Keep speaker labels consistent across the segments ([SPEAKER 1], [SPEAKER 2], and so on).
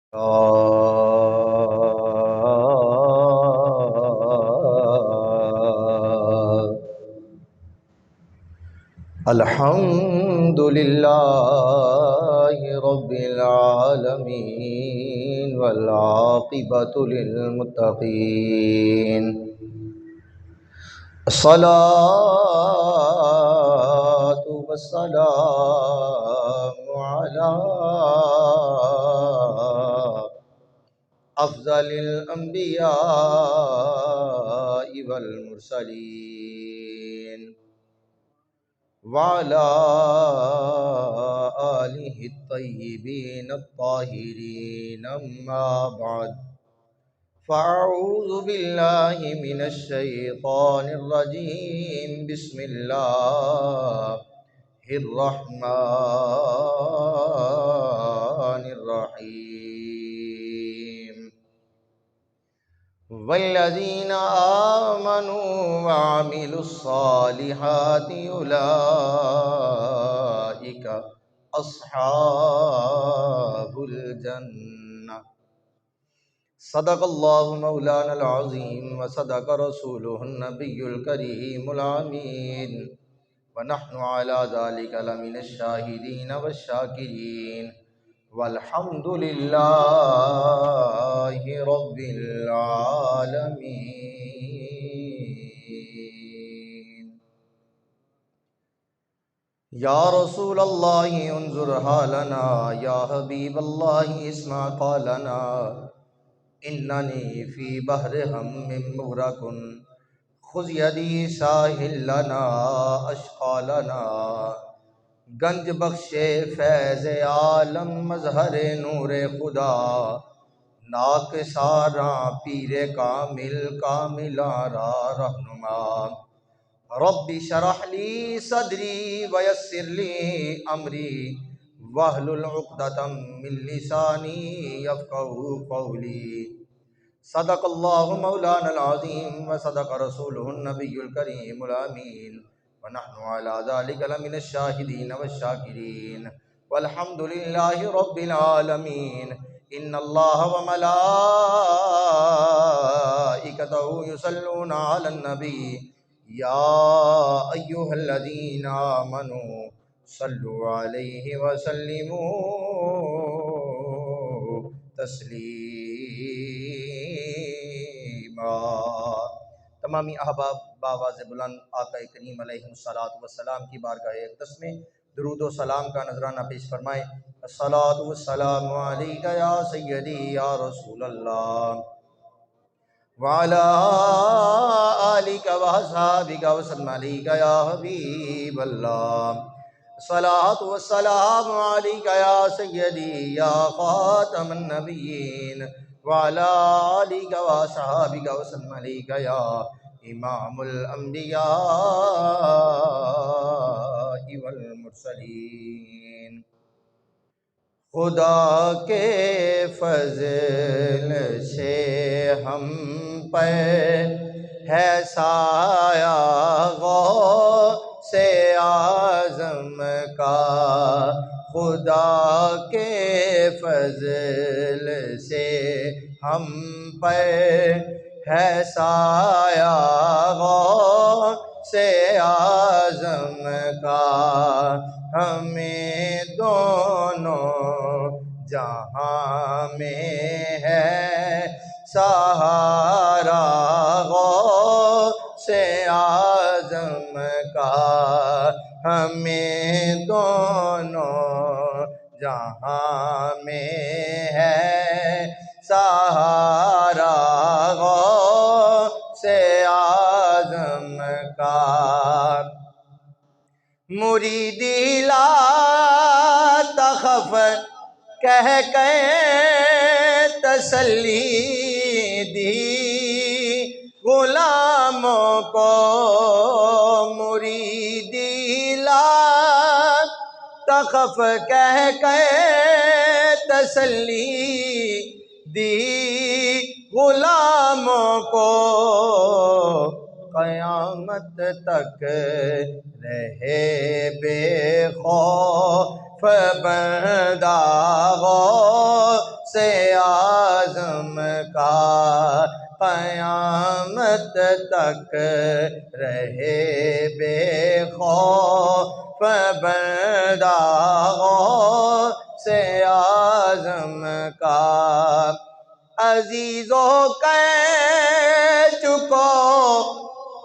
[SPEAKER 1] अल्हम्दुलिल्लाहि रब्बिल आलमीन वल आक़िबतु लिल मुत्तक़ीन। अस्सलातु वस्सलामु अला अफ़ज़लिल अंबिया वल मुरसलीन वअला आलिहि त्तय्यिबीन अत्ताहिरीन अम्मा बअद फ़अऊज़ु बिल्लाहि मिनश शैतानिर रजीम बिस्मिल्लाहिर रहमानिर रहीम। वल्लज़ीना आमनू वअमिलुस्सालिहाति उलाइका अस्हाबुल जन्नह। सदक़ल्लाहु मौलानल अज़ीम व सदक़ रसूलुहुन नबियुल करीमुल अमीन व नहनु अला ज़ालिका लमिनश शाहिदीन वश्शाकिरीन वल्हम्दुलिल्लाहि रब्बिल आलमीन। या रसूलल्लाहि उन्ज़ुर हालना या हबीबल्लाहि इस्मा क़ालना इन्ननी फ़ी बहरि हम्मिन मुग़रक़ुन ख़ुज़ यदी साहिल लना अश्क़ालना। गंज बख्शे फैज़ आलम मज़हर नूरे खुदा नाक सारा पीरे कामिल कामिलारा रहनुमा। रब्बि शरह ली सदरी वयस्सिरली अमरी वहलुल उक़दतम मिन लिसानी यफ़क़हू क़ौली। सदक़ल्लाहु मौलानल अज़ीम व सदक़ रसूलुहुन नबियुल करीमुल अमीन व नहनु अला ज़ालिका लमिनश शाहिदीन वश्शाकिरीन वल्हम्दुलिल्लाहि रब्बिल आलमीन। इन्नल्लाह व मलाइकतहु युसल्लूना अलन नबी या अय्युहल्लज़ीना आमनू सल्लु अलैहि व सल्लिमू तस्लीमा। तमामी अहबाब बावाज़ बुलंद आक़ा करीम अलैहिस्सलातु वस्सलाम की बारगाह अक़दस में दुरूद व सलाम का नजराना पेश फरमाएं। अस्सलातु वस्सलामु अलैका या सय्यदी या रसूलल्लाह व अला आलिका व अस्हाबिका व सल्लम अलैका या हबीबल्लाह। सलातु वस्सलामु अलैका या सय्यदी या ख़ातमन नबिय्यीन व अला आलिका व अस्हाबिका व सल्लम अलैका या इमामुल अंबिया वल मुरसलीन। खुदा के फज़ल से हम पे है साया गौसे आज़म का। खुदा के फज़ल से हम पे है साया गौसे आज़म का। हमें दोनों जहाँ में है सहारा गौसे आज़म का। हमें दोनों जहाँ में है सहारा गौसे आज़म का। मुरीदी ला तख़फ़ कह के तसल्ली दी गुलामों को। मुरीदी ला तख़फ़ कह के तसल्ली दी गुलामों को। क़यामत तक रहे बेखौफ बंदा गौस से आज़म का क़यामत तक रहे बेखौफ बंदा से आज़म का। अजीज़ों कह चुको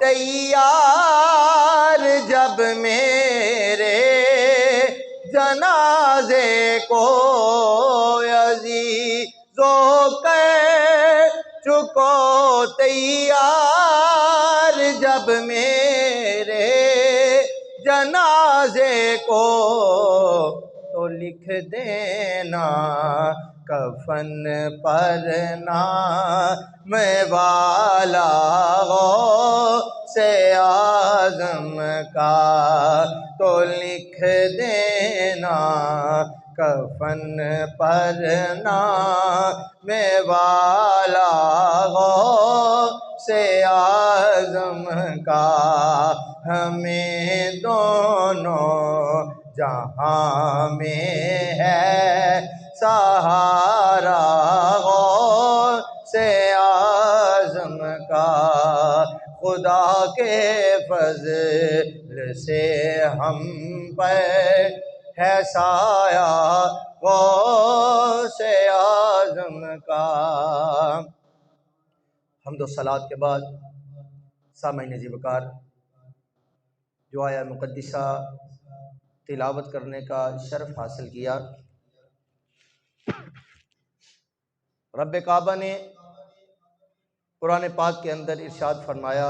[SPEAKER 1] तैयार जब मेरे जनाजे को। अजीज़ों कह चुको तैयार जब मेरे जनाजे को, तो लिख देना कफन पर नाम वाला से आज़म का। तो लिख देना कफन पर नाम वाला से आज़म का। हमें दोनों जहाँ में है सहारा से आज़म का। खुदा के फज़ल से हम पर है साया से आज़म का। हम्दो सलात के बाद सामईन ज़िबकार जो आया मुक़द्दिसा तिलावत करने का शर्फ हासिल किया, रब काबा ने कुरान पाक के अंदर इरशाद फरमाया,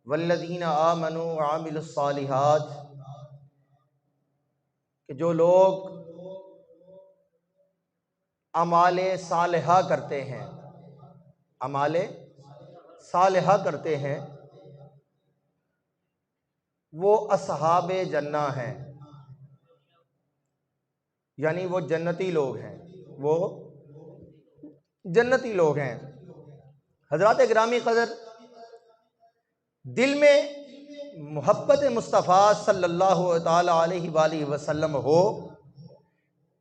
[SPEAKER 1] वल्लज़ीना आमनू व आमिलुस्सालिहात, कि जो लोग अमाले सालिहा करते हैं, अमाले सालिहा करते हैं, वो अस्हाबे जन्ना हैं, यानी वो जन्नती लोग हैं, वो जन्नती लोग हैं। हज़रात गिरामी क़दर, दिल में मोहब्बत मुस्तफ़ा सल्लल्लाहु ताला अलैहि वसल्लम हो,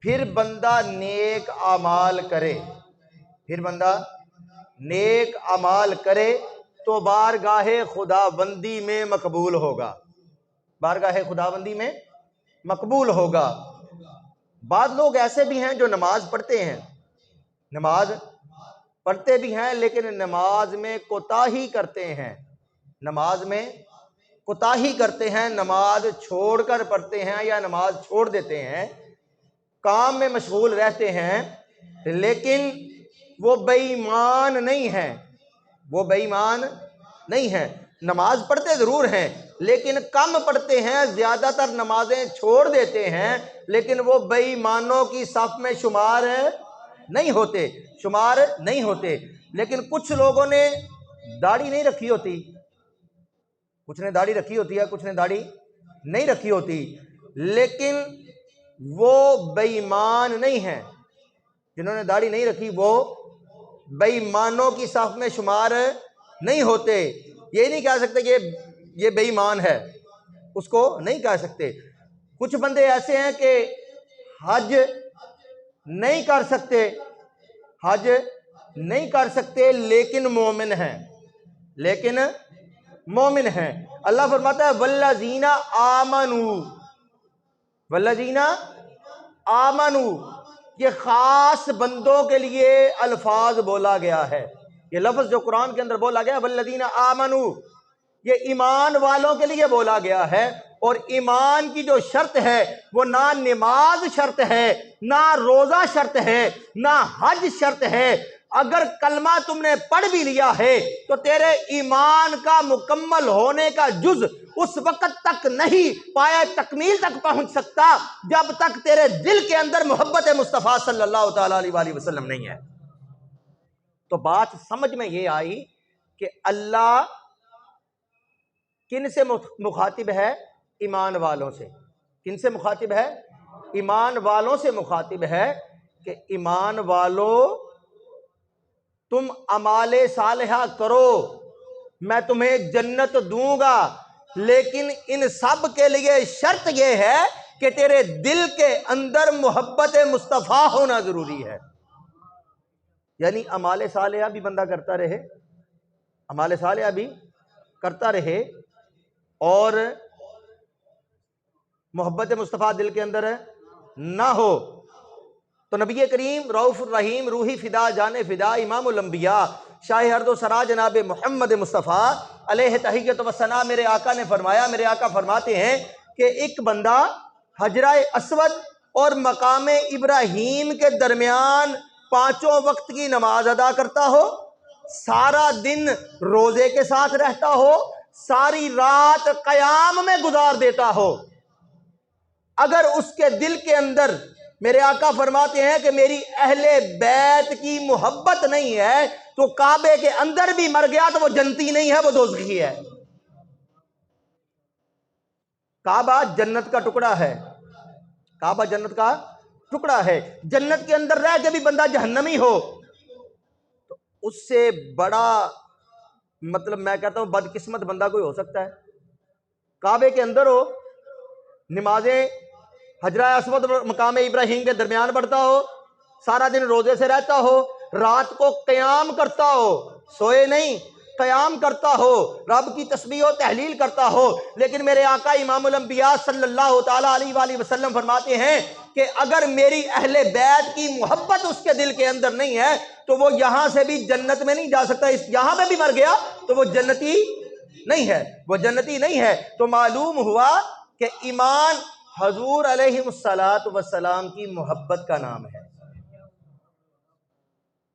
[SPEAKER 1] फिर बंदा नेक अमाल करे, फिर बंदा नेक अमाल करे तो बारगाहे खुदाबंदी में मकबूल होगा, बारगाहे खुदाबंदी में मकबूल होगा। बाद लोग ऐसे भी हैं जो नमाज पढ़ते हैं, नमाज पढ़ते भी हैं, लेकिन नमाज में कोताही करते हैं, नमाज में कोताही करते हैं, नमाज छोड़कर पढ़ते हैं या नमाज छोड़ देते हैं, काम में मशगूल रहते हैं, लेकिन वो बेईमान नहीं है, वो बेईमान नहीं है। नमाज पढ़ते ज़रूर हैं लेकिन कम पढ़ते हैं, ज़्यादातर नमाजें छोड़ देते हैं, लेकिन वो बेईमानों की सफ़ में शुमार नहीं होते, शुमार नहीं होते। लेकिन कुछ लोगों ने दाढ़ी नहीं रखी होती, कुछ ने दाढ़ी रखी होती है, कुछ ने दाढ़ी नहीं रखी होती, लेकिन वो बेईमान नहीं है। जिन्होंने दाढ़ी नहीं रखी वो बेईमानों की साफ में शुमार नहीं होते। ये नहीं कह सकते कि ये बेईमान है, उसको नहीं कह सकते। कुछ बंदे ऐसे हैं कि हज नहीं कर सकते, हज नहीं कर सकते, लेकिन मोमिन हैं, लेकिन मोमिन हैं। अल्लाह फरमाता है वल्लज़ीना आमनू, वल्लज़ीना आमनू, ये खास बंदों के लिए अल्फाज बोला गया है। ये लफ्ज़ जो कुरान के अंदर बोला गया वल्लज़ीना आमनू, ये ईमान वालों के लिए बोला गया है। और ईमान की जो शर्त है वो ना नमाज शर्त है, ना रोज़ा शर्त है, ना हज शर्त है। अगर कलमा तुमने पढ़ भी लिया है तो तेरे ईमान का मुकम्मल होने का जुज उस वक्त तक नहीं पाया, तकमील तक पहुंच सकता जब तक तेरे दिल के अंदर मोहब्बत मुस्तफ़ा सल्लल्लाहु ताला अलैहि वसल्लम नहीं है। तो बात समझ में ये आई कि अल्लाह किन से मुखातिब है? ईमान वालों से। किन से मुखातिब है? ईमान वालों से मुखातिब है कि ईमान वालों, तुम अमाले सालिहा करो, मैं तुम्हें जन्नत दूंगा, लेकिन इन सब के लिए शर्त यह है कि तेरे दिल के अंदर मोहब्बत मुस्तफ़ा होना ज़रूरी है। यानी अमाल सालिहा भी बंदा करता रहे, अमाल सालिहा भी करता रहे और मोहब्बत मुस्तफ़ा दिल के अंदर ना हो तो नबी करीम रऊफ़ रहीम रूही फ़िदा जाने फ़िदा इमामुल अंबिया शाह अर्दो सरा जनाब मोहम्मद मुस्तफ़ा अलैहि तहियत व सना मेरे आका ने फरमाया, मेरे आका फरमाते हैं कि एक बंदा हजरा अस्वद और मकाम इब्राहीम के दरमियान पांचों वक्त की नमाज अदा करता हो, सारा दिन रोजे के साथ रहता हो, सारी रात कयाम में गुजार देता हो, अगर उसके दिल के अंदर मेरे आका फरमाते हैं कि मेरी अहले बैत की मोहब्बत नहीं है तो काबे के अंदर भी मर गया तो वो जन्नती नहीं है, वो दोज़खी है। काबा जन्नत का टुकड़ा है, काबा जन्नत का टुकड़ा है। जन्नत के अंदर रह के भी बंदा जहन्नमी हो तो उससे बड़ा मतलब मैं कहता हूं बदकिस्मत बंदा कोई हो सकता है। काबे के अंदर हो, नमाजें हजरा अस्वद मकाम इब्राहीम के दरमियान पढ़ता हो, सारा दिन रोजे से रहता हो, रात को क़याम करता हो, सोए नहीं क़याम करता हो, रब की तस्बीह और तहलील करता हो, लेकिन मेरे आका इमामुल अंबिया सल्लल्लाहु ताला अलैहि वसल्लम फरमाते हैं कि अगर मेरी अहले बैत की मोहब्बत उसके दिल के अंदर नहीं है तो वो यहां से भी जन्नत में नहीं जा सकता। इस यहां पे भी मर गया तो वो जन्नती नहीं है, वो जन्नती नहीं है। तो मालूम हुआ कि ईमान हजूर अलैहिस्सलातु वस्सलाम की मोहब्बत का नाम है।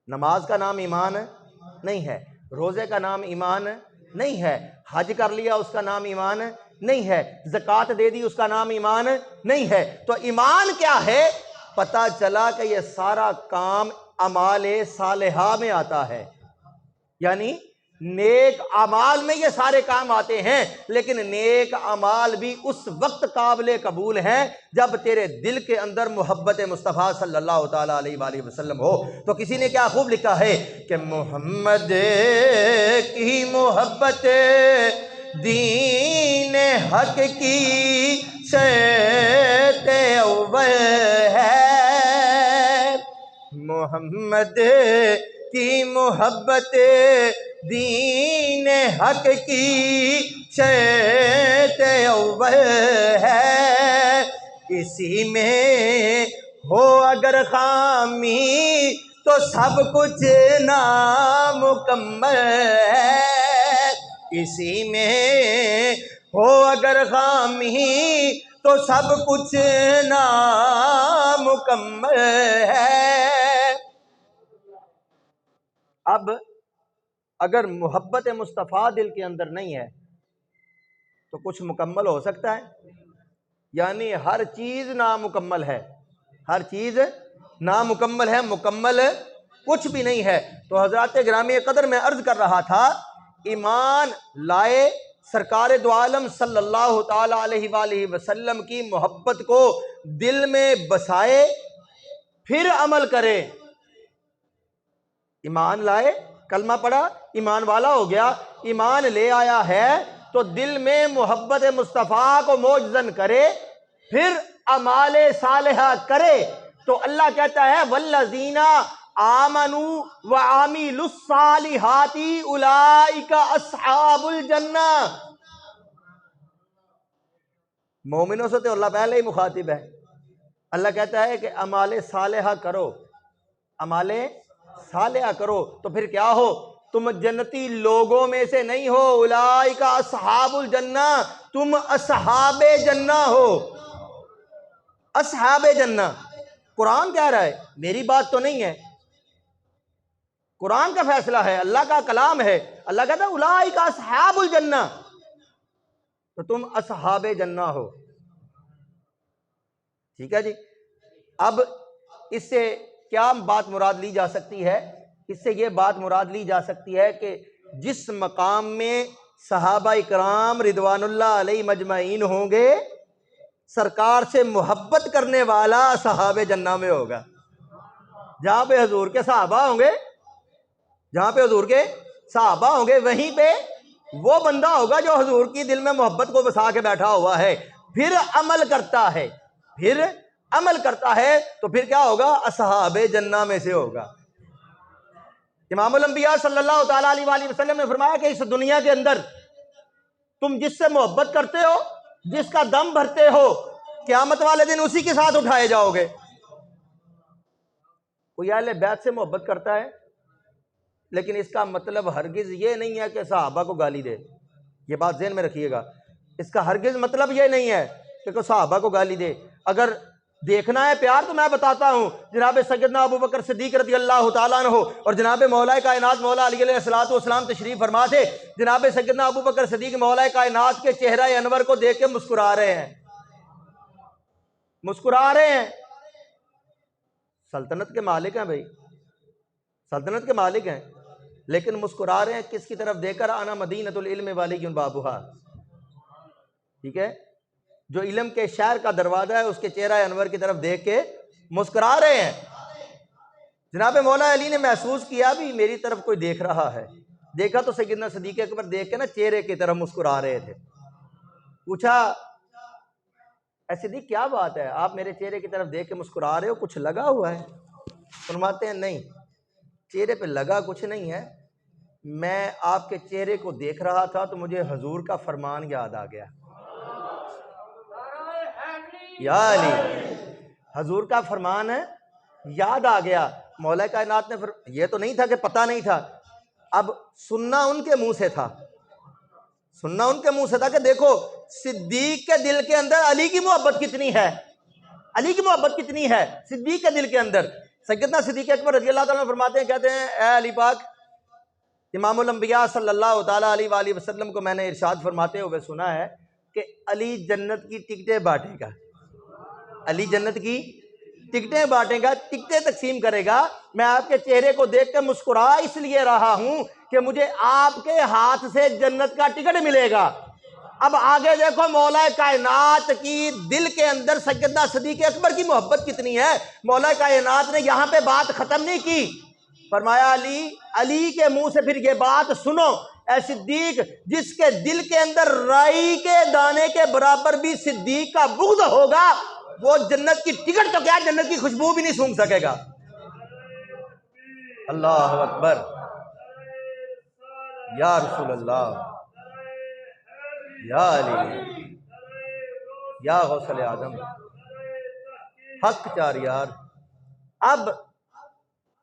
[SPEAKER 1] नमाज का नाम ईमान नहीं है, रोजे का नाम ईमान नहीं है, हज कर लिया उसका नाम ईमान नहीं है, ज़कात दे दी उसका नाम ईमान नहीं है। तो ईमान क्या है? पता चला कि यह सारा काम अमाले सालिहा में आता है, यानी नेक अमाल में ये सारे काम आते हैं, लेकिन नेक अमाल भी उस वक्त काबिल कबूल हैं जब तेरे दिल के अंदर मोहब्बत मुस्तफ़ा सल्लल्लाहु ताला अलैहि वसल्लम हो। तो किसी ने क्या खूब लिखा है कि मोहम्मद की मोहब्बत दीन हक की शर्त अव्वल है, मोहम्मद की मोहब्बत दीन हक की शर्त अव्वल है, इसी में हो अगर खामी तो सब कुछ नामुकम्मल है, इसी में हो अगर खामी तो सब कुछ नामुकम्मल है। अब अगर मोहब्बत मुस्तफ़ा दिल के अंदर नहीं है तो कुछ मुकम्मल हो सकता है? यानी हर चीज़ नामुकम्मल है, हर चीज़ नामुकम्मल है, मुकम्मल कुछ भी नहीं है। तो हज़रात गिरामी क़दर में अर्ज़ कर रहा था, ईमान लाए, सरकार दो आलम सल्लल्लाहु ताला अलैहि वसल्लम की मोहब्बत को दिल में बसाए, फिर अमल करे। ईमान लाए, कलमा पढ़ा, ईमान वाला हो गया, ईमान ले आया है तो दिल में मोहब्बत मुस्तफ़ा को मोजज़न करे, फिर अमाले सालिहा करे। तो अल्लाह कहता है वल्लज़ीना आमनू व आमिलुस सालिहाती उलाइका अस्हाबुल जन्ना। मोमिनों से तो अल्लाह पहले ही मुखातिब है। अल्लाह कहता है कि अमाले सालिहा करो, अमाले सालिहा करो, तो फिर क्या हो? तुम जन्नती लोगों में से नहीं हो, उलाइका अस्हाबुल जन्ना, तुम अस्हाबे जन्ना हो, अस्हाबे जन्ना। कुरान कह रहा है, मेरी बात तो नहीं है, कुरान का फैसला है, अल्लाह का कलाम है। अल्लाह कहता है उलाइका अस्हाबुल जन्ना, तो तुम अस्हाबे जन्ना हो। ठीक है जी। अब इससे क्या बात मुराद ली जा सकती है? इससे ये बात मुराद ली जा सकती है कि जिस मकाम में सहाबा इकराम रिदवानुल्लाह अलैहि मजमईन होंगे, सरकार से मोहब्बत करने वाला सहाबे जन्ना में होगा। जहां पे हुजूर के सहाबा होंगे, जहां पे हुजूर के सहाबा होंगे, वहीं पे वो बंदा होगा जो हुजूर की दिल में मोहब्बत को बसा के बैठा हुआ है, फिर अमल करता है, फिर अमल करता है तो फिर क्या होगा, असहाबे जन्ना में से होगा। इमामुल अंबिया सल्लल्लाहु ताला अलैहि वसल्लम ने फरमाया कि इस दुनिया के अंदर तुम जिससे मोहब्बत करते हो, जिसका दम भरते हो, क़यामत वाले दिन उसी के साथ उठाए जाओगे। कोई अहले बैत से मोहब्बत करता है, लेकिन इसका मतलब हरगिज ये नहीं है कि सहाबा को गाली दे। ये बात ज़हन में रखिएगा, इसका हरगिज मतलब ये नहीं है कि कोई सहाबा को गाली दे। अगर देखना है प्यार तो मैं बताता हूँ, जनाब सैयदना अबू बकर सिद्दीक रज़ी अल्लाह तआला अन्हु और जनाब मौलाए कायनात मौला अली अलैहिस्सलातु वस्सलाम तशरीफ फरमा थे। जनाब सैयदना अबू बकर सिद्दीक मौलाए कायनात के चेहरा अनवर को देख के मुस्कुरा रहे हैं, मुस्कुरा रहे हैं। सल्तनत के मालिक हैं भाई, सल्तनत के मालिक हैं, लेकिन मुस्कुरा रहे हैं किसकी तरफ देकर, आना मदीनतुल इल्म वालियुन बाबुहा। ठीक है, जो इल्म के शहर का दरवाजा है उसके चेहरा अनवर की तरफ देख के मुस्कुरा रहे हैं। जनाब मौला अली ने महसूस किया भी मेरी तरफ कोई देख रहा है। देखा तो सैयदना सिद्दीक अकबर देख के ना चेहरे की तरफ मुस्कुरा रहे थे। पूछा, ऐ सिद्दीक क्या बात है, आप मेरे चेहरे की तरफ देख के मुस्कुरा रहे हो, कुछ लगा हुआ है? फरमाते हैं नहीं, चेहरे पे लगा कुछ नहीं है, मैं आपके चेहरे को देख रहा था तो मुझे हजूर का फरमान याद आ गया। या अली, हजूर का फरमान है, याद आ गया। मौला कायनात ने फिर ये तो नहीं था कि पता नहीं था, अब सुनना उनके मुंह से था, सुनना उनके मुंह से था कि देखो सिद्दीक के दिल के अंदर अली की मोहब्बत कितनी है, अली की मोहब्बत कितनी है सिद्दीक के दिल के अंदर। सैयदना सिद्दीक अकबर रज़ी अल्लाह ताला फरमाते हैं, कहते हैं ए अली पाक, इमामुल अंबिया सल्लल्लाहु ताला अलैहि वसल्लम को मैंने इरशाद फरमाते हुए सुना है कि अली जन्नत की टिकटें बांटेगा, अली जन्नत की टिकटें बांटेगा, टिकटें तकसीम करेगा। मैं आपके चेहरे को देख के मुस्कुरा इसलिए रहा हूं कि मुझे आपके हाथ से जन्नत का टिकट मिलेगा। अब आगे देखो मौला कायनात की दिल के अंदर सैयदना सिद्दीक अकबर की मोहब्बत कितनी है। मौला कायनात ने यहाँ पे बात खत्म नहीं की, फरमाया अली, अली के मुंह से फिर ये बात सुनो, ऐ सिद्दीक, जिसके दिल के अंदर राई के दाने के बराबर भी सिद्दीक का बुग़्ज़ होगा, वो जन्नत की टिकट तो क्या जन्नत की खुशबू भी नहीं सूंघ सकेगा। अल्लाह अकबर, या रसूल अल्लाह, या अली, या गौसल आजम, हक चार यार। अब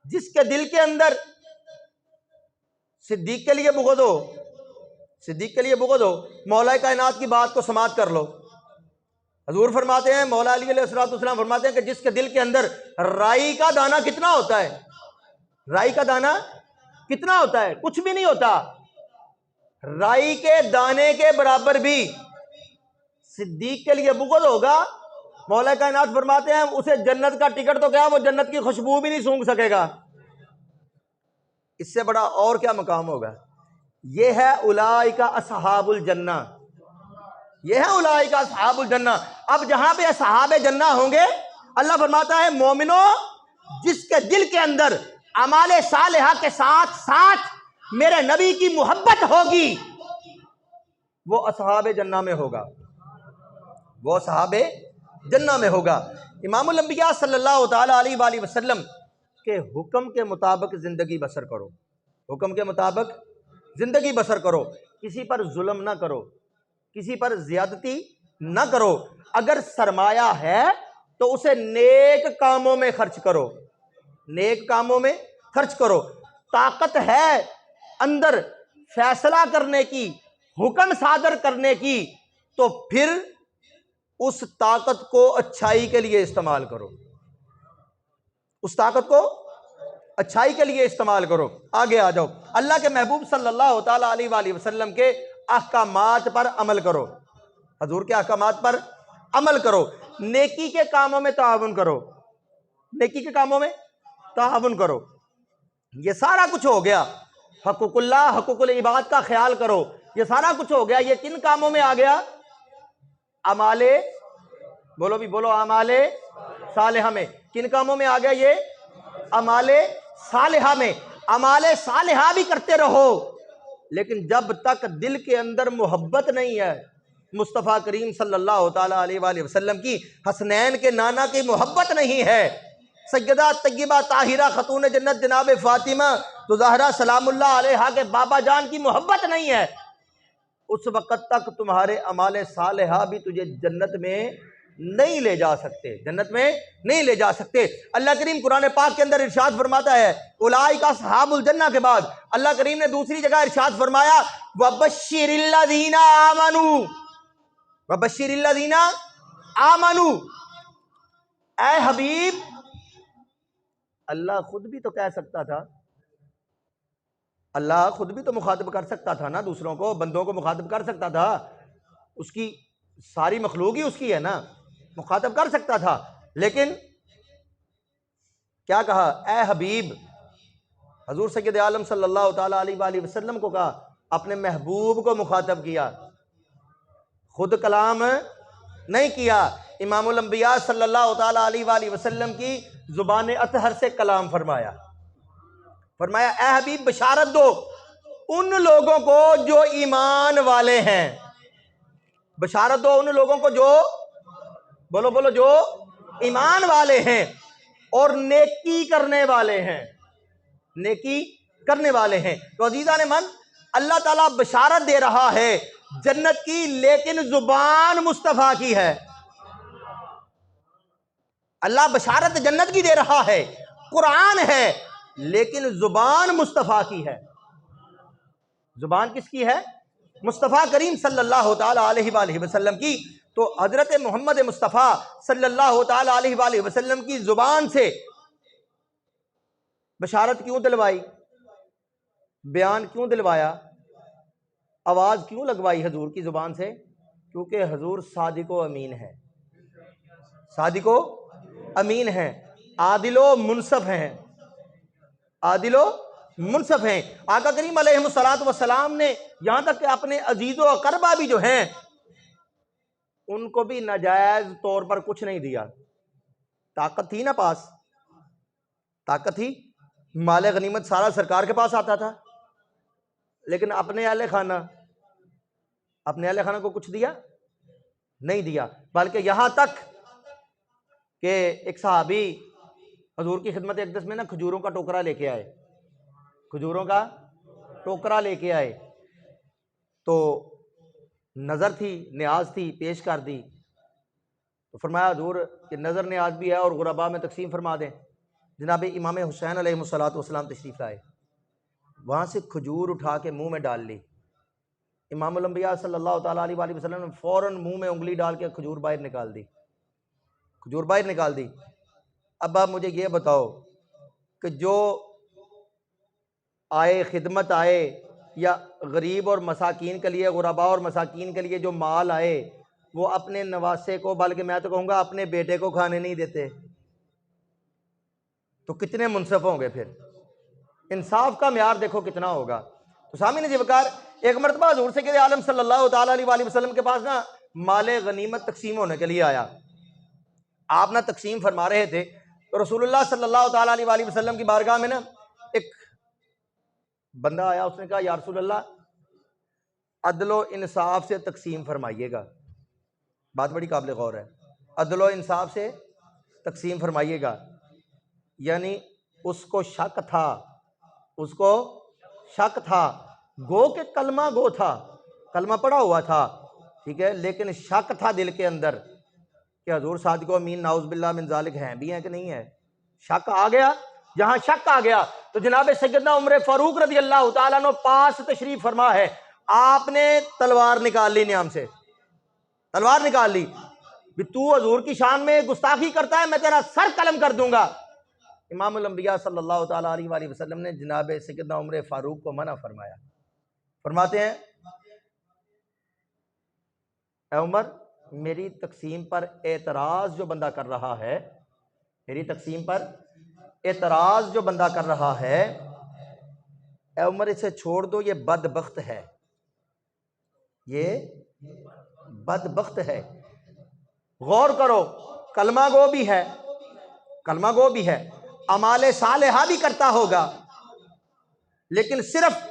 [SPEAKER 1] जिसके दिल के अंदर सिद्दीक के लिए बुग़्ज़ हो, सिद्दीक के लिए बुग़्ज़ हो, मौला कायनात की बात को समाअत कर लो। हजूर फरमाते हैं, मौला अली अलैहिस्सलाम फरमाते हैं कि जिसके दिल के अंदर राई का दाना कितना होता है, राई का दाना कितना होता है, कुछ भी नहीं होता, राई के दाने के बराबर भी सिद्दीक के लिए बुग़्ज़ होगा, मौला कायनात फरमाते हैं उसे जन्नत का टिकट तो क्या वो जन्नत की खुशबू भी नहीं सूंघ सकेगा। इससे बड़ा और क्या मकाम होगा। यह है उलाइका अस्हाबुल जन्ना, यह है उलाइका अस्हाबुल जन्ना। अब जहां पे अस्हाबे जन्ना होंगे, अल्लाह फरमाता है मोमिनो, जिसके दिल के अंदर अमाले सालिहा के साथ साथ मेरे नबी की मोहब्बत होगी, वो अस्हाबे जन्ना में होगा, वो अस्हाबे जन्ना में होगा। इमामुल अंबिया सल्लल्लाहु ताला अलैहि वसल्लम के हुक्म के मुताबिक ज़िंदगी बसर करो, हुक्म के मुताबिक ज़िंदगी बसर करो, किसी पर जुल्म ना करो, किसी पर ज्यादती ना करो। अगर सरमाया है तो उसे नेक कामों में खर्च करो, नेक कामों में खर्च करो। ताकत है अंदर फैसला करने की, हुक्म सादर करने की, तो फिर उस ताकत को अच्छाई के लिए इस्तेमाल करो, उस ताकत को अच्छाई के लिए इस्तेमाल करो। आगे आ जाओ, अल्लाह के महबूब सल्लल्लाहु ताला अलैहि वसल्लम के अहकामात पर अमल करो, हजूर के अहकामात पर अमल करो, नेकी के कामों में ताउन करो, नेकी के कामों में ताउन करो। ये सारा कुछ हो गया। हक़ुक़ुल्लाह, हक़ुक़ुल इबाद का ख्याल करो, ये सारा कुछ हो गया। ये किन कामों में आ गया? अमाले, बोलो भी बोलो, अमाले सालिहा में। किन कामों में आ गया ये? अमाले सालिहा में। अमाले सालिहा भी करते रहो, लेकिन जब तक दिल के अंदर मोहब्बत नहीं है, मुस्तफ़ा करीम सल्लल्लाहु ताला अलैहि वसल्लम की हसनैन के नाना की मोहब्बत नहीं है, सैयदा तय्यबा ताहिरा खतून जन्नत जनाब फातिमा तो ज़हरा सलामुल्लाह अलैहा के बाबा जान की मोहब्बत नहीं है, उस वक़्त तक तुम्हारे अमाले सालेहा भी तुझे जन्नत में नहीं ले जा सकते, जन्नत में नहीं ले जा सकते। अल्लाह करीम कुरान पाक के अंदर इरशाद फरमाता है, उलाइका अस्हाबुल जन्नह के बाद अल्लाह करीम ने दूसरी जगह इरशाद फरमाया, वबश्शिरिल्लज़ीना आमनू, वबश्शिरिल्लज़ीना आमनू। ऐ हबीब, अल्लाह खुद भी तो कह सकता था, अल्लाह खुद भी तो मुखातब कर सकता था ना, दूसरों को, बंदों को मुखातब कर सकता था, उसकी सारी मखलूक ही उसकी है ना, मुखातब कर सकता था, लेकिन क्या कहा, ए हबीब, हजूर सैयद आलम सल्लल्लाहु ताला अलैहि वसल्लम को कहा, अपने महबूब को मुखातब किया, खुद कलाम नहीं किया। इमामुल अंबिया सल्लल्लाहु ताला अलैहि वसल्लम की जुबान अतहर से कलाम फरमाया, फरमाया ए हबीब बशारत दो उन लोगों को जो ईमान वाले हैं, बशारत दो उन लोगों को जो, बोलो बोलो, जो ईमान वाले हैं और नेकी करने वाले हैं, नेकी करने वाले हैं। तो अजीजा ने मन, अल्लाह ताला बशारत दे रहा है जन्नत की, लेकिन जुबान मुस्तफा की है। अल्लाह बशारत जन्नत की दे रहा है, कुरान है, लेकिन जुबान मुस्तफा की है। जुबान किसकी है? मुस्तफ़ा करीम सल्लल्लाहु ताला अलैहि वसल्लम की। तो हजरत मोहम्मद मुस्तफ़ा सल्लल्लाहु ताला अलैहि वसल्लम की जुबान से बशारत क्यों दिलवाई, बयान क्यों दिलवाया, आवाज क्यों लगवाई हजूर की जुबान से? क्योंकि हजूर सादिको अमीन है, सादिको अमीन है, आदिलो मुनसफ हैं, आदिलो मुनसफ हैं। आका करीम अलैहिस्सलातु वस्सलाम ने यहां तक कि अपने अजीजो अकरबा भी जो हैं उनको भी नाजायज तौर पर कुछ नहीं दिया। ताकत थी ना पास, ताकत थी, माले गनीमत सारा सरकार के पास आता था, लेकिन अपने आले खाना, अपने आले खाना को कुछ दिया नहीं दिया। बल्कि यहां तक कि एक सहाबी हजूर की खिदमत अक़दस में ना खजूरों का टोकरा लेके आए, खजूरों का टोकरा लेके आए, तो नज़र थी, न्याज थी, पेश कर दी। तो फरमाया हजूर कि नज़र न्याज भी है और गुरबा में तकसीम फरमा दें। जनाब इमाम हुसैन अलैहिस्सलातु वस्सलाम तशरीफ़ लाए, वहाँ से खजूर उठा के मुँह में डाल ली। इमामुल अंबिया सल्लल्लाहु ताला अलैहि वसल्लम ने फ़ौरन मुँह में उंगली डाल के खजूर बाहर निकाल दी, खजूर बाहर निकाल दी। अब आप मुझे ये बताओ कि जो आए, खिदमत आए, या गरीब और मसाकीन के लिए, गुरबा और मसाकीन के लिए जो माल आए, वो अपने नवासे को, बल्कि मैं तो कहूँगा अपने बेटे को खाने नहीं देते, तो कितने मुनसफ होंगे? फिर इंसाफ का म्यार देखो कितना होगा। तो सामने जिवकार एक मरतबा हजूर सैयद आलम सल्लल्लाहु ताला अलैहि वसल्लम के पास ना माले गनीमत तकसीम होने के लिए आया। आप ना तकसीम फरमा रहे थे, तो रसूलुल्लाह सल्लल्लाहु ताला अलैहि वसल्लम की बारगाह में ना एक बंदा आया, उसने कहा या रसूलल्लाह अदलो इंसाफ से तकसीम फरमाइएगा। बात बड़ी काबिल गौर है, अदलो इंसाफ से तकसीम फरमाइएगा। यानी उसको शक था, उसको शक था, गो के कलमा गो था, कलमा पड़ा हुआ था, ठीक है, लेकिन शक था दिल के अंदर कि हजूर सादिको अमीन नाउज़ बिल्लाह मिन ज़ालिक हैं भी हैं कि नहीं है। शक आ गया, जहां शक आ गया तो जनाब सैयदना उमर फारूक रज़ी अल्लाह तआला अन्हु पास तशरीफ फरमा है, आपने तलवार निकाल ली, न्याम से तलवार निकाल ली, भी तू हजूर की शान में गुस्ताखी करता है, मैं तेरा सर कलम कर दूंगा। इमामुल अंबिया सल्लल्लाहु ताला अलैहि वसल्लम ने जनाब सैयदना उमर फारूक को मना फरमाया। फरमाते हैं ए उमर, मेरी तकसीम पर एतराज जो बंदा कर रहा है, मेरी तकसीम पर एतराज जो बंदा कर रहा है, ए उमर इसे छोड़ दो, ये बदबख्त है, ये बदबख्त है। गौर करो, कलमा गो भी है, कलमा गो भी है, अमाले सालेहा भी करता होगा, लेकिन सिर्फ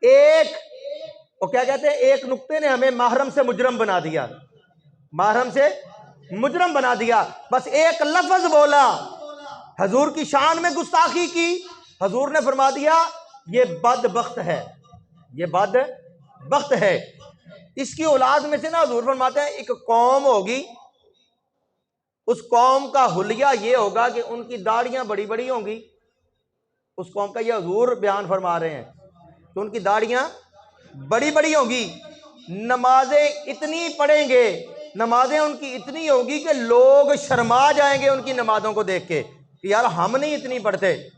[SPEAKER 1] एक वो क्या कहते हैं, एक नुक्ते ने हमें महरम से मुजरम बना दिया, महरम से मुजरम बना दिया। बस एक लफ्ज बोला, हजूर की शान में गुस्ताखी की, हजूर ने फरमा दिया ये बदबख्त है, ये बदबख्त है। इसकी औलाद में से ना हजूर फरमाते हैं एक कौम होगी, उस कौम का हुलिया ये होगा कि उनकी दाढ़ियां बड़ी बड़ी होंगी। उस कौम का ये हजूर बयान फरमा रहे हैं कि उनकी दाढ़ियां बड़ी बड़ी होंगी, नमाजें इतनी पढ़ेंगे, नमाजें उनकी इतनी होगी कि लोग शर्मा जाएंगे उनकी नमाजों को देख के कि यार हम नहीं इतनी पढ़ते।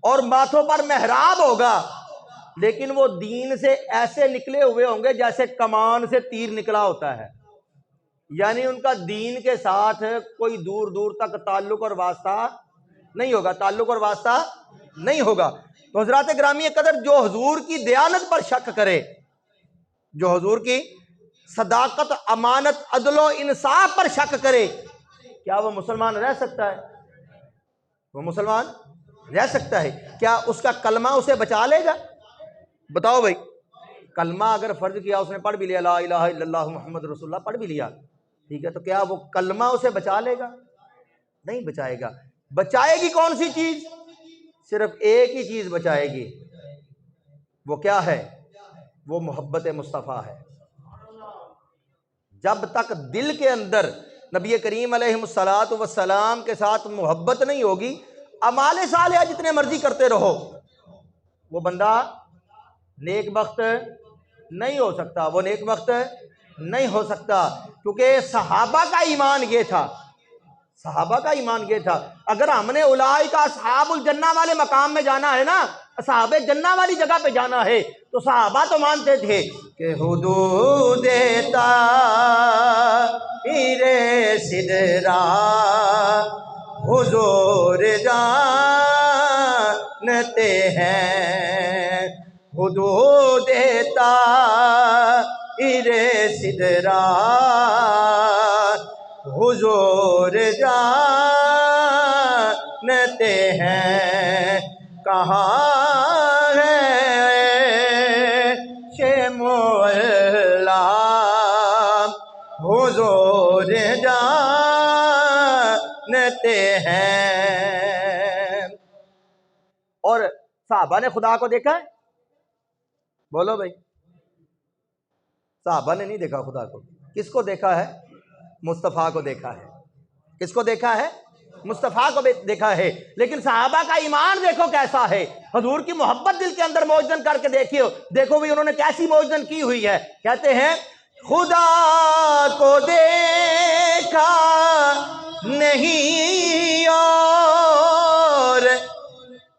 [SPEAKER 1] और माथों पर मेहराब होगा, लेकिन वो दीन से ऐसे निकले हुए होंगे जैसे कमान से तीर निकला होता है, यानी उनका दीन के साथ कोई दूर दूर तक ताल्लुक और वास्ता नहीं होगा, ताल्लुक और वास्ता नहीं होगा। तो हजरात ग्रामी कदर, जो हुजूर की दयानत पर शक करे, जो हुजूर की सदाकत, अमानत, अदलो इंसाफ पर शक करे, क्या वो मुसलमान रह सकता है? वो मुसलमान रह सकता है? क्या उसका कलमा उसे बचा लेगा? बताओ भाई, कलमा अगर फर्ज किया, उसने पढ़ भी लिया ला इलाहा इल्लल्लाह मुहम्मद रसूलुल्लाह पढ़ भी लिया, ठीक है, तो क्या वो कलमा उसे बचा लेगा? नहीं बचाएगा। बचाएगी कौन सी चीज? सिर्फ एक ही चीज बचाएगी, वो क्या है? वो मोहब्बत मुस्तफ़ा है। जब तक दिल के अंदर नबी करीम अलैहिस्सलातु वस्सलाम के साथ मोहब्बत नहीं होगी, अमाले साले जितने मर्जी करते रहो, वो बंदा नेक बख्त नहीं हो सकता, वो नेक बख्त नहीं हो सकता। क्योंकि सहाबा का ईमान ये था, सहाबा का ईमान ये था, अगर हमने उलाई का असहाबुल जन्ना वाले मकाम में जाना है ना, असहाबे जन्ना वाली जगह पे जाना है, तो सहाबा तो मानते थे कि हुदूद ताहीरे सिदरा हुजूर जानते हैं, हुदूद ताहीरे सिदरा हुजूर जानते हैं। कहाँ है शेमुअल्ला हुजूर जानते हैं। और साहबा ने खुदा को देखा है? बोलो भाई, साहबा ने नहीं देखा खुदा को। किसको देखा है? मुस्तफ़ा को देखा है। किसको देखा है? मुस्तफ़ा को देखा है। लेकिन सहाबा का ईमान देखो कैसा है, हजूर की मोहब्बत दिल के अंदर मौजन करके देखियो, देखो भी उन्होंने कैसी मौजन की हुई है। कहते हैं खुदा को देखा नहीं और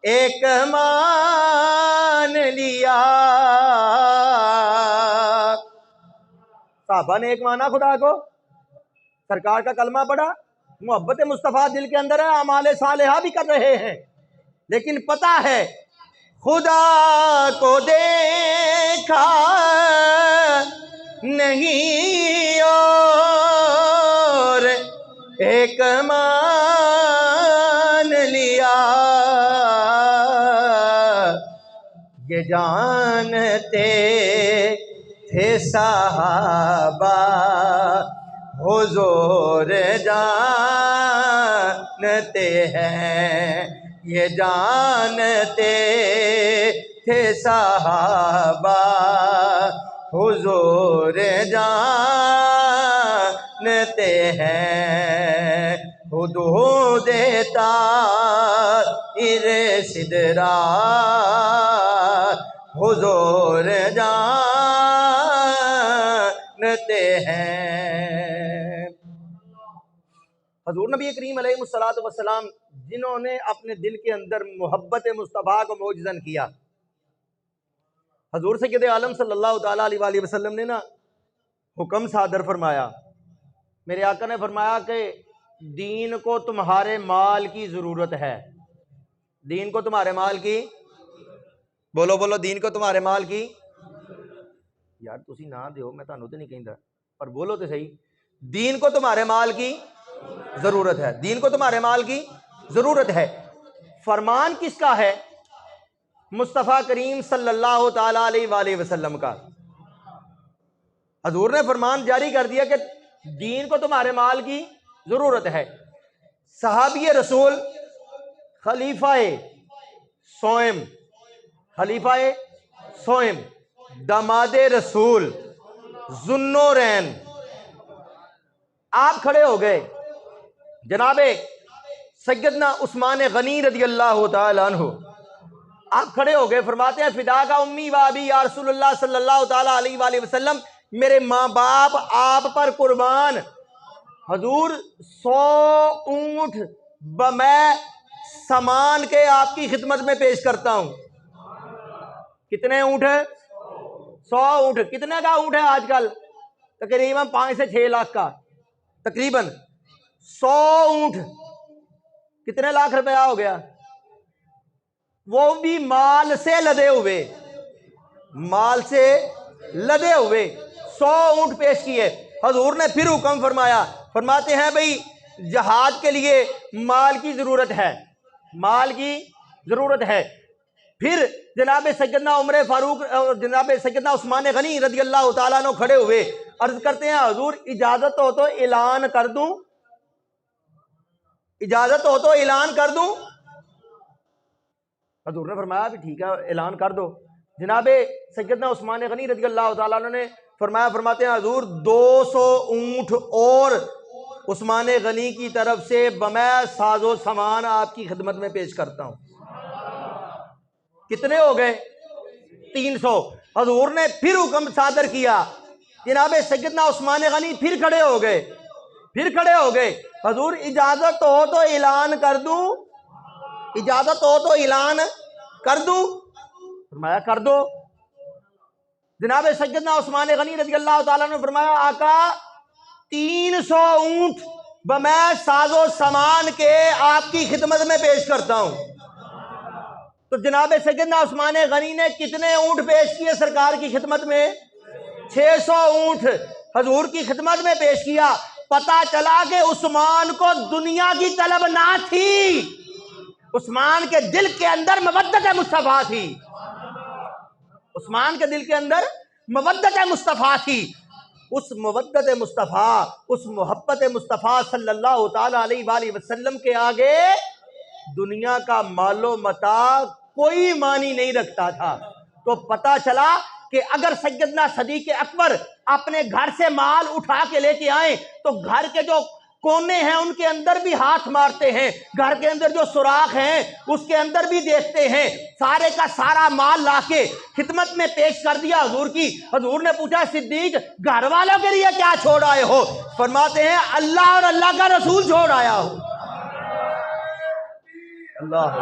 [SPEAKER 1] एक मान लिया। सहाबा ने एक माना खुदा को, सरकार का कलमा पढ़ा, मोहब्बत मुस्तफ़ा दिल के अंदर है, अमाले सालेहा भी कर रहे हैं, लेकिन पता है खुदा को देखा नहीं और एक मान लिया। ये जानते थे सहाबा हुजूर जानते हैं, ये जानते थे सहाबा हुजूर जानते हैं। हुदूद ताहीरे सिदरा हुजूर जानते हैं। हजूर नबी करीम अलैहिस्सलातु वस्सलाम जिन्होंने अपने दिल के अंदर मोहब्बत मुस्तफ़ा को मौजज़न किया, हजूर सय्यद आलम सल्लल्लाहु तआला अलैहि वसल्लम ने ना हुक्म सादर फरमाया। मेरे आका ने फरमाया कि दीन को तुम्हारे माल की ज़रूरत है, दीन को तुम्हारे माल की, बोलो बोलो, दीन को तुम्हारे माल की। यार तुसी ना दो, मैं तुहानू तो नहीं कहता, पर बोलो तो सही, दीन को तुम्हारे माल की ज़रूरत है, दीन को तुम्हारे माल की ज़रूरत है। फरमान किसका है? मुस्तफ़ा करीम सल्लल्लाहु तआला अलैहि वसल्लम का। हजूर ने फरमान जारी कर दिया कि दीन को तुम्हारे माल की जरूरत है। सहाबी रसूल खलीफाए सोएम, खलीफाए सोएम, दामादे रसूल जुन्नोरैन, आप खड़े हो गए। जनाबे सैयदना उस्मान गनी रज़ी अल्लाह तआला अन्हु, आप खड़े हो गए। फरमाते हैं फिदा का उम्मी वाबी या रसूलुल्लाह सल्लल्लाहु तआला अलैहि वसल्लम, मेरे माँ बाप आप पर कुर्बान। हजूर 100 ऊंट मैं सामान के आपकी खिदमत में पेश करता हूं। कितने ऊंट है? 100 ऊंट। कितने का ऊंट है आजकल? तकरीबन 5 से 6 लाख का, तकरीबन 100 ऊंट कितने लाख रुपया हो गया? वो भी माल से लदे हुए, माल से लदे हुए 100 ऊंट पेश किए। हजूर ने फिर हुक्म फरमाया, फरमाते हैं भाई जहाज के लिए माल की जरूरत है, माल की जरूरत है। फिर जनाब सैयदना उमर फारूक, जनाब सैयदना उस्मान गनी रज़ी अल्लाह तआला अन्हु खड़े हुए, अर्ज करते हैं हजूर इजाजत हो तो ऐलान कर दूं, इजाजत हो तो ऐलान कर दूं। हजूर ने फरमाया भी ठीक है ऐलान कर दो। जनाब सैयदना उस्मान गनी रज़ी अल्लाह तआला अन्हु ने फरमाया, फरमाते हैं हजूर 200 ऊंट और उस्मान गनी की तरफ से बमै साजो सामान आपकी खिदमत में पेश करता हूं। कितने हो गए? 300। हजूर ने फिर हुक्म सादर किया। जनाब सैयदना उस्मान गनी फिर खड़े हो गए, फिर खड़े हो गए। हजूर इजाजत हो तो ऐलान कर दूं, इजाजत हो तो ऐलान कर दूं। फरमाया कर दो। जनाब सैयदना उस्मान गनी रज़ी अल्लाह तआला ने फरमाया आका 300 ऊंट मैं साजो सामान के आपकी खिदमत में पेश करता हूं। तो जनाब सैयदना उस्मान गनी ने कितने ऊंट पेश किए सरकार की खिदमत में? 600 ऊंट हजूर की खिदमत में पेश किया। पता चला कि उस्मान को दुनिया की तलब ना थी, उस्मान के दिल के अंदर मवद्दत मुस्तफा थी, उस्मान के दिल के अंदर मवद्दत मुस्तफा थी। उस मवद्दत मुस्तफा, उस मोहब्बत मुस्तफा सल्लल्लाहु ताला अलैहि वसल्लम के आगे दुनिया का मालो मता कोई मानी नहीं रखता था। तो पता चला कि अगर सैयदना सदीक अकबर अपने घर से माल उठा के लेके आए तो घर के जो कोने हैं उनके अंदर भी हाथ मारते हैं, घर के अंदर जो सुराख हैं उसके अंदर भी देखते हैं। सारे का सारा माल लाके खिदमत में पेश कर दिया हजूर की। हजूर ने पूछा सिद्दीक घर वालों के लिए क्या छोड़ आए हो? फरमाते हैं अल्लाह और अल्लाह का रसूल छोड़ आया हो। अल्लाह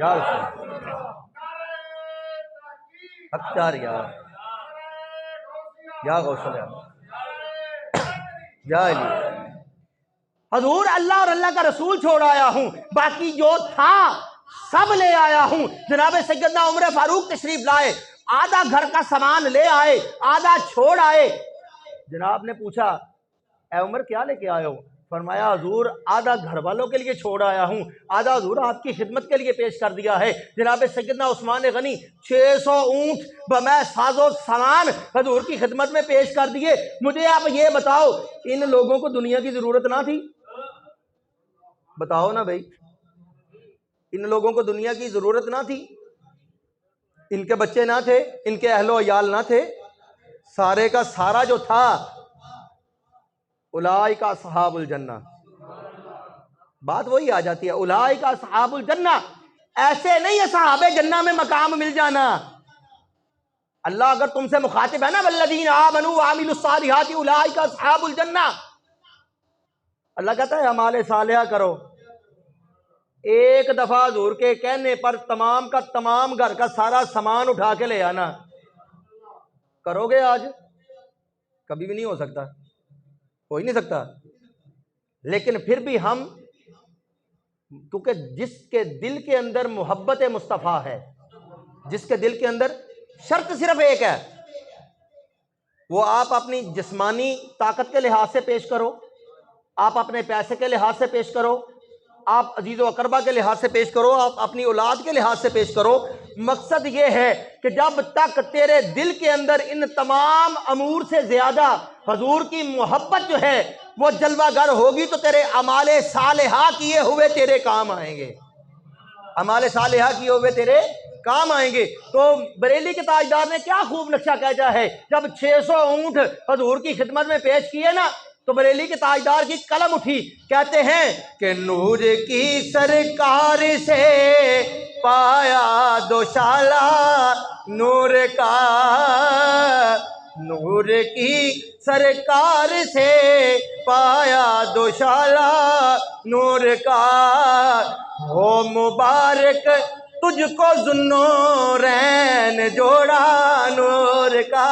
[SPEAKER 1] यार अख्तार या गौसल या हजूर अल्लाह और अल्लाह का रसूल छोड़ आया हूं, बाकी जो था सब ले आया हूं। जनाब सैयदना उमर फारूक तशरीफ लाए, आधा घर का सामान ले आए, आधा छोड़ आए। जनाब ने पूछा ए उमर क्या लेके आए हो? फरमाया हजूर आधा घर वालों के लिए छोड़ आया हूं, आधा हजूर आपकी खिदमत के लिए पेश कर दिया है। जनाब सैयदना उस्मान गनी 600 ऊंट मैं साजो सामान हजूर की खिदमत में पेश कर दिए। मुझे आप ये बताओ इन लोगों को दुनिया की जरूरत ना थी? बताओ ना भाई, इन लोगों को दुनिया की जरूरत ना थी? इनके बच्चे ना थे, इनके अहलो अयाल ना थे? सारे का सारा जो था उलाइका अस्हाबुल जन्ना, बात वही आ जाती है उलाइका अस्हाबुल जन्ना। ऐसे नहीं है सहाबे जन्ना में मकाम मिल जाना। अल्लाह अगर तुमसे मुखातिब है ना वल्लज़ीना आमनू व अमिलुस सालिहाति उलाइका अस्हाबुल जन्ना, अल्लाह कहता है अमाले सालिहा करो। एक दफा हुजूर के कहने पर तमाम का तमाम घर का सारा सामान उठा के ले आना, करोगे? आज कभी भी नहीं हो सकता, हो ही नहीं सकता। लेकिन फिर भी हम, क्योंकि जिसके दिल के अंदर मोहब्बत मुस्तफ़ा है, जिसके दिल के अंदर, शर्त सिर्फ एक है, वो आप अपनी जिस्मानी ताकत के लिहाज से पेश करो, आप अपने पैसे के लिहाज से पेश करो, आप अजीज़ो अकरबा के लिहाज से पेश करो, आप अपनी औलाद के लिहाज से पेश करो। मकसद ये है कि जब तक तेरे दिल के अंदर इन तमाम अमूर से ज़्यादा हजूर की मोहब्बत जो है वो जलवागर होगी तो तेरे अमाले सालेहा किए हुए तेरे काम आएंगे, अमाले सालेहा किए हुए तेरे काम आएंगे। तो बरेली के ताजदार ने क्या खूब नक्शा खींचा है, जब 600 ऊंट हजूर की खिदमत में पेश किए ना तो बरेली के ताजदार की कलम उठी, कहते हैं कि नूर की सरकार से पाया दोशाला नूर का, नूर की सरकार से पाया दोशाला नूर का, हो मुबारक तुझको जुन्नो रैन जोड़ा नूर का,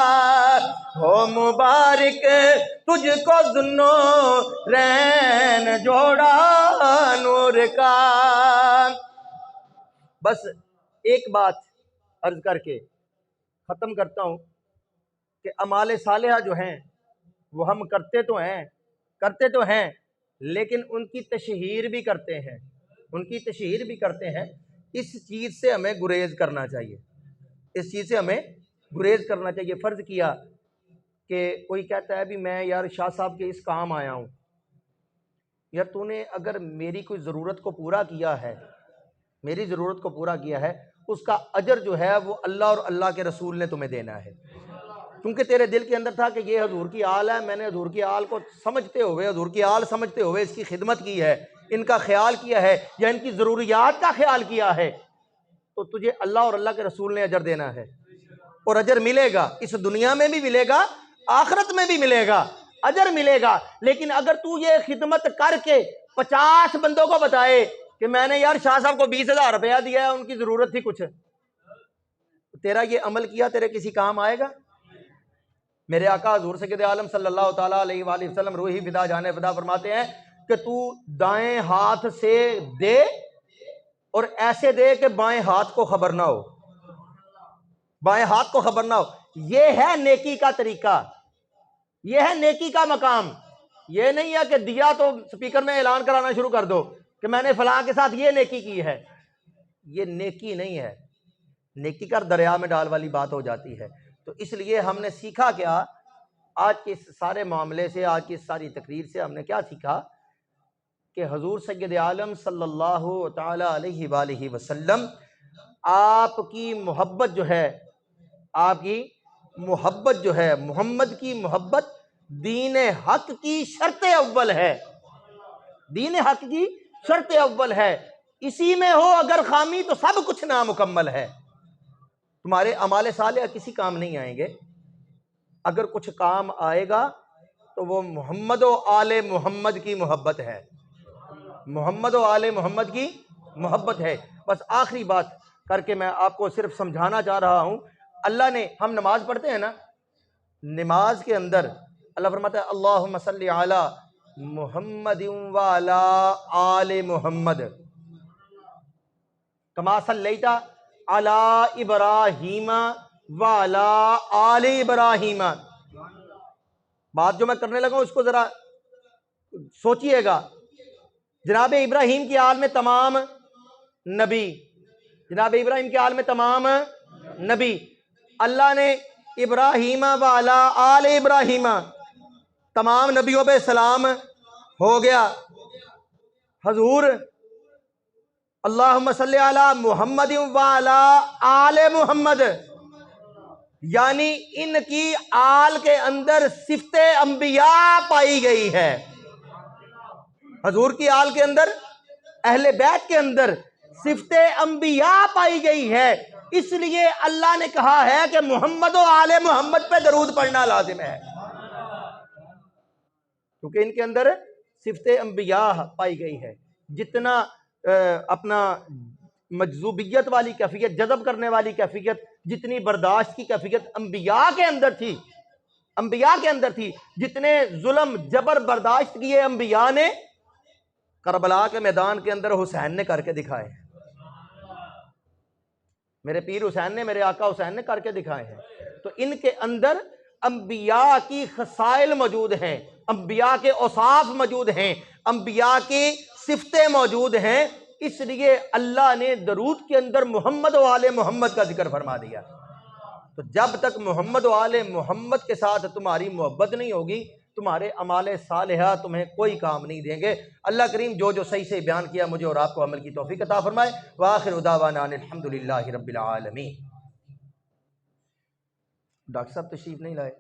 [SPEAKER 1] हो मुबारक तुझको जुन्नो रैन जोड़ा नूर का। बस एक बात अर्ज करके ख़त्म करता हूँ कि अमाले सालेहा जो हैं वो हम करते तो हैं लेकिन उनकी तशहीर भी करते हैं, उनकी तशहीर भी करते हैं। इस चीज़ से हमें गुरेज करना चाहिए, इस चीज़ से हमें गुरेज करना चाहिए। फ़र्ज़ किया कि कोई कहता है भी मैं यार शाह साहब के इस काम आया हूँ, यार तूने अगर मेरी कोई ज़रूरत को पूरा किया है, मेरी ज़रूरत को पूरा किया है, उसका अजर जो है वो अल्लाह और अल्लाह के रसूल ने तुम्हें देना है। क्योंकि तेरे दिल के अंदर था कि ये हजूर की आल है, मैंने हजूर की आल को समझते हुए, हजूर की आल समझते हुए इसकी खिदमत की है, इनका ख्याल किया है या इनकी ज़रूरियात का ख्याल किया है, तो तुझे अल्लाह और अल्लाह के रसूल ने अजर देना है। और अजर मिलेगा, इस दुनिया में भी मिलेगा, आखिरत में भी मिलेगा, अजर मिलेगा। लेकिन अगर तू ये खिदमत करके 50 बंदों को बताए कि मैंने यार शाह साहब को 20,000 रुपया दिया है, उनकी ज़रूरत थी कुछ, तेरा ये अमल किया तेरे किसी काम आएगा? मेरे आका हजूर सैयद आलम सल्लल्लाहु ताला अलैहि वसल्लम रूही फिदा जाने फिदा फरमाते हैं कि तू दाएं हाथ से दे और ऐसे दे कि बाएं हाथ को खबर ना हो, बाएं हाथ को खबर ना हो। ये है नेकी का तरीका, ये है नेकी का मकाम। ये नहीं है कि दिया तो स्पीकर में ऐलान कराना शुरू कर दो कि मैंने फलां के साथ ये नेकी की है। ये नेकी नहीं है, नेकी कर दरिया में डाल वाली बात हो जाती है। तो इसलिए हमने सीखा क्या आज के इस सारे मामले से, आज की सारी तकरीर से हमने क्या सीखा कि हजूर सैयद आलम सल्लल्लाहु ताला अलैहि वसल्लम आपकी मोहब्बत जो है, आपकी मोहब्बत जो है, मोहम्मद की मोहब्बत दीन हक की शर्त अव्वल है, दीन हक की शर्त अव्वल है। इसी में हो अगर खामी तो सब कुछ नामुकम्मल है। तुम्हारे अमाले साले किसी काम नहीं आएंगे, अगर कुछ काम आएगा तो वो मोहम्मद व आले मोहम्मद की मोहब्बत है, मोहम्मद व आले मोहम्मद की मोहब्बत है। बस आखिरी बात करके मैं आपको सिर्फ समझाना चाह रहा हूँ, अल्लाह ने, हम नमाज पढ़ते हैं ना, नमाज के अंदर अल्लाह फरमाता है अल्लाहुम्मा सल्ली अला मुहम्मद व अला आले मोहम्मद कमा सल्लैता अला इब्राहीम व अला आले इब्राहीम। बात जो मैं करने लगा उसको जरा सोचिएगा। जनाब इब्राहीम की आल में तमाम नबी, जनाब इब्राहीम के आल में तमाम नबी, अल्लाह ने इब्राहीम व अला आले इब्राहीम तमाम नबियों पे सलाम हो गया। हजूर अल्लाहुम्मा सल्ली अला मुहम्मद व अला आले मुहम्मद, यानी इनकी आल के अंदर सिफ़ते अंबिया पाई गई है। हजूर की आल के अंदर, अहले बैत के अंदर सिफ़ते अंबिया पाई गई है। इसलिए अल्लाह ने कहा है कि मोहम्मद व आले मोहम्मद पे दरूद पढ़ना लाजिम है, क्योंकि इनके अंदर सिफ़ते अंबिया पाई गई है। जितना अपना मजजूबियत वाली कैफियत, जज़ब करने वाली कैफियत, जितनी बर्दाश्त की कैफियत अंबिया के अंदर थी, अंबिया के अंदर थी, जितने जुल्म जबर बर्दाश्त किए अंबिया ने, करबला के मैदान के अंदर हुसैन ने करके दिखाए। मेरे पीर हुसैन ने, मेरे आका हुसैन ने करके दिखाए हैं। तो इनके अंदर अंबिया की खसाइल मौजूद हैं, अंबिया के औसाफ मौजूद हैं, अंबिया की सिफतें मौजूद हैं, इसलिए अल्लाह ने दरूद के अंदर मोहम्मद वाले मोहम्मद का जिक्र फरमा दिया। तो जब तक मोहम्मद वाले मोहम्मद के साथ तुम्हारी मोहब्बत नहीं होगी, तुम्हारे अमाले सालिहा तुम्हें कोई काम नहीं देंगे। अल्लाह करीम जो जो सही से बयान किया मुझे और आपको अमल की तौफीक अता फरमाए। व आखिर दावाना अल्हम्दुलिल्लाहि रब्बिल आलमीन। डॉक्टर साहब तशरीफ नहीं लाए।